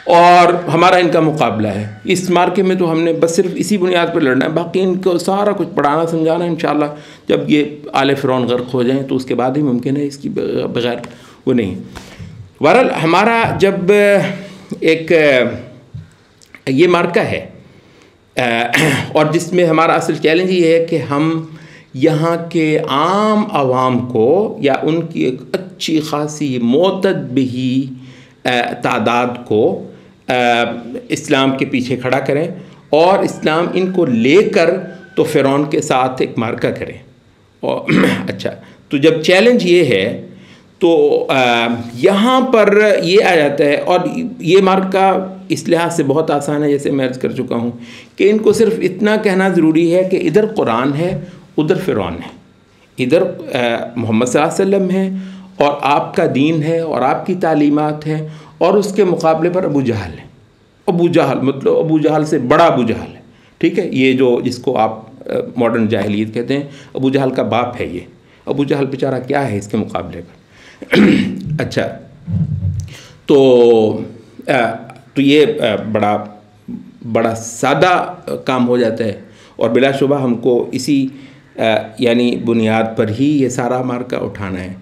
और हमारा इनका मुकाबला है। इस मार्के में तो हमने बस सिर्फ इसी बुनियाद पर लड़ना है, बाकी इनको सारा कुछ पढ़ाना समझाना इंशाअल्लाह जब ये आले फ़िरौन गर्क हो जाएं तो उसके बाद ही मुमकिन है, इसकी बगैर वो नहीं। बहरहाल हमारा जब एक ये मार्का है और जिसमें हमारा असल चैलेंज ये है कि हम यहाँ के आम आवाम को या उनकी एक अच्छी खासी मोतदबी तादाद को इस्लाम के पीछे खड़ा करें और इस्लाम इनको लेकर तो फ़िरौन के साथ एक मार्का करें। और अच्छा, तो जब चैलेंज ये है तो यहाँ पर ये आ जाता है, और ये मार्का इस लिहाज से बहुत आसान है, जैसे मैं अर्ज़ कर चुका हूँ कि इनको सिर्फ इतना कहना ज़रूरी है कि इधर कुरान है उधर फ़िरौन है, इधर मोहम्मद सल्लल्लाहु अलैहि वसल्लम है और आपका दीन है और आपकी तालीमात हैं, और उसके मुकाबले पर अबू जहल है। अबू जहल मतलब अबू जहल से बड़ा अबू जहल है, ठीक है, ये जो जिसको आप मॉडर्न जाहिलियत कहते हैं, अबू जहल का बाप है ये। अबू जहल बेचारा क्या है इसके मुकाबले पर। अच्छा, तो ये बड़ा सादा काम हो जाता है, और बिलाशुबा हमको इसी यानी बुनियाद पर ही ये सारा मार्का उठाना है।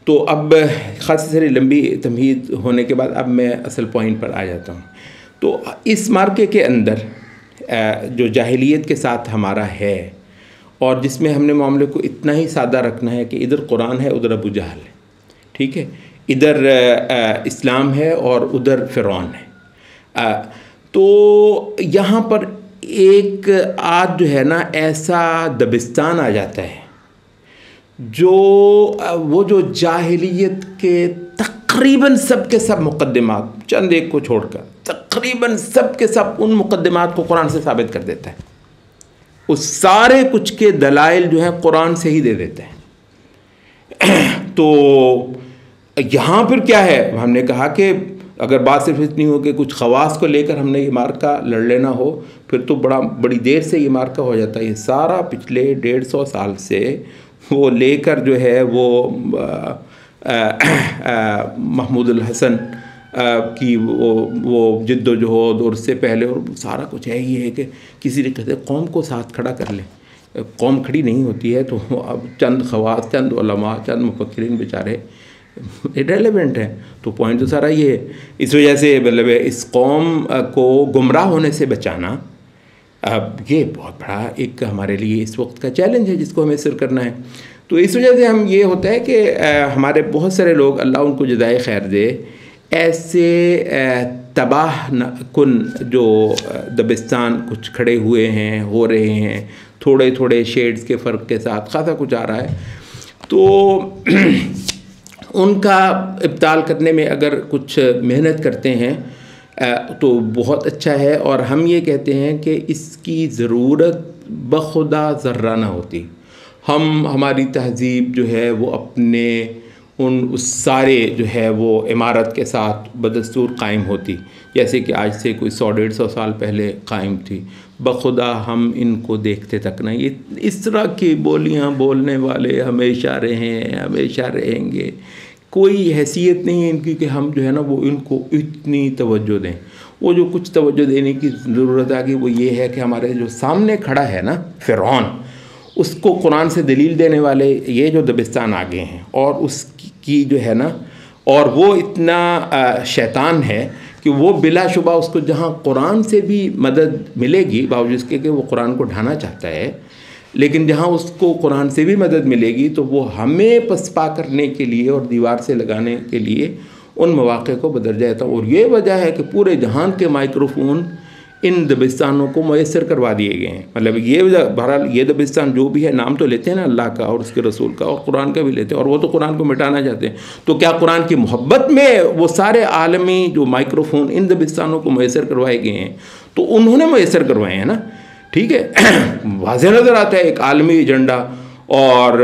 तो अब ख़ासी सारी लंबी तमहीद होने के बाद अब मैं असल पॉइंट पर आ जाता हूँ। तो इस मार्के के अंदर जो जाहिलियत के साथ हमारा है, और जिसमें हमने मामले को इतना ही सादा रखना है कि इधर कुरान है उधर अबू जहल है, ठीक है, इधर इस्लाम है और उधर फ़िरौन है। तो यहाँ पर एक आज जो है ना ऐसा दबिस्तान आ जाता है जो वो जो जाहिलियत के तकरीबन सब के सब मुकद्दमात, चंद एक को छोड़कर तकरीबन सब के सब उन मुकद्दमात को कुरान से साबित कर देता है। उस सारे कुछ के दलाइल जो हैं कुरान से ही दे देते हैं। तो यहाँ पर क्या है, हमने कहा कि अगर बात सिर्फ इतनी हो कि कुछ ख़वास को लेकर हमने ये मार्का लड़ लेना हो, फिर तो बड़ी देर से ये मार्का हो जाता है। ये सारा पिछले 150 साल से वो लेकर जो है वो महमूद हसन की वो जिद्दोजहद और उससे पहले और सारा कुछ है ही है कि किसी ने कहते कौम को साथ खड़ा कर ले, कौम खड़ी नहीं होती है तो अब चंद ख़वास, चंद उलमा, चंद मुफक्किरीन बेचारे इरेलेवेंट हैं। तो पॉइंट तो सारा ये है। इस वजह से मतलब इस कौम को गुमराह होने से बचाना अब ये बहुत बड़ा एक हमारे लिए इस वक्त का चैलेंज है जिसको हमें सिर करना है। तो इस वजह से हम ये होता है कि हमारे बहुत सारे लोग, अल्लाह उनको जज़ाए खैर दे, ऐसे तबाह कुन जो दबिस्तान कुछ खड़े हुए हैं, हो रहे हैं, थोड़े थोड़े शेड्स के फ़र्क के साथ खासा कुछ आ रहा है। तो उनका इब्ताल करने में अगर कुछ मेहनत करते हैं तो बहुत अच्छा है। और हम ये कहते हैं कि इसकी ज़रूरत बखुदा ज़र्रा ना होती। हमारी तहज़ीब जो है वो अपने उस सारे जो है वो इमारत के साथ बदस्तूर कायम होती, जैसे कि आज से कोई 100-150 साल पहले कायम थी। बखुदा हम इनको देखते तक नहीं। इस तरह की बोलियां बोलने वाले हमेशा रहे हैं, हमेशा रहेंगे। कोई हैसियत नहीं है इनकी कि हम जो है ना वो इनको इतनी तवज्जो दें। वो जो कुछ तवज्जो देने की ज़रूरत आ गई वो ये है कि हमारे जो सामने खड़ा है ना फ़िरौन, उसको कुरान से दलील देने वाले ये जो दबिस्तान आ गए हैं, और उसकी जो है ना, और वो इतना शैतान है कि वो बिलाशुबा उसको जहाँ कुरान से भी मदद मिलेगी, बावजूद इसके कि वो कुरान को ढाना चाहता है, लेकिन जहाँ उसको कुरान से भी मदद मिलेगी तो वो हमें पसपा करने के लिए और दीवार से लगाने के लिए उन मौक़े को बदल जाता है। और ये वजह है कि पूरे जहान के माइक्रोफोन इन दबिस्तानों को मैसर करवा दिए गए हैं। मतलब ये बहरहाल ये दबिस्तान जो भी है, नाम तो लेते हैं ना अल्लाह का और उसके रसूल का, और कुरान का भी लेते हैं, और वो तो कुरान को मिटाना चाहते हैं। तो क्या कुरान की मोहब्बत में वो सारे आलमी जो माइक्रोफोन इन दबिस्तानों को मैसर करवाए गए हैं, तो उन्होंने मैसर करवाए हैं ना, ठीक है। वाज़ेह नज़र आता है एक आलमी एजेंडा, और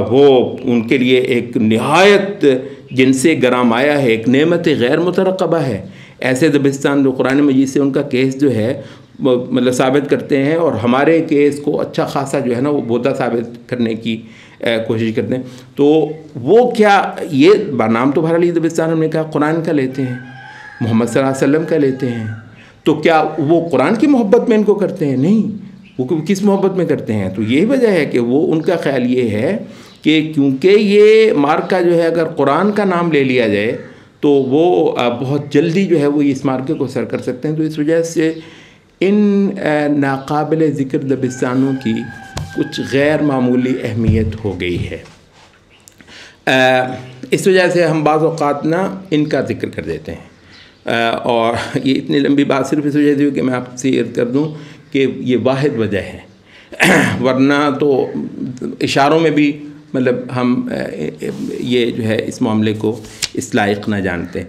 वो उनके लिए एक निहायत जिनसे गरामाया है, एक नेमत गैर मुतरक़बा है। ऐसे दबिस्तान जो कुरान मजीद से उनका केस जो है मतलब साबित करते हैं, और हमारे केस को अच्छा खासा जो है ना वो बोधा साबित करने की कोशिश करते हैं। तो वो क्या, ये नाम तो बहरहाल दबिस्तान हमने कहा कुरान का लेते हैं, मोहम्मद सल्लल्लाहु अलैहि वसल्लम का लेते हैं। तो क्या वो कुरान की मोहब्बत में इनको करते हैं? नहीं, वो किस मोहब्बत में करते हैं? तो यही वजह है कि वो उनका ख्याल ये है कि क्योंकि ये मार्का जो है अगर कुरान का नाम ले लिया जाए तो वो बहुत जल्दी जो है वो इस मार्के को सर कर सकते हैं। तो इस वजह से इन नाकाबिल ज़िक्र दबिस्तानों की कुछ गैर मामूली अहमियत हो गई है। इस वजह से हम बाज़ औक़ात ना इनका ज़िक्र कर देते हैं। और ये इतनी लंबी बात सिर्फ इस वजह से कि मैं आपसे अर्ज़ कर दूँ कि ये वाहिद वजह है, वरना तो इशारों में भी मतलब हम ये जो है इस मामले को इस लायक ना जानते।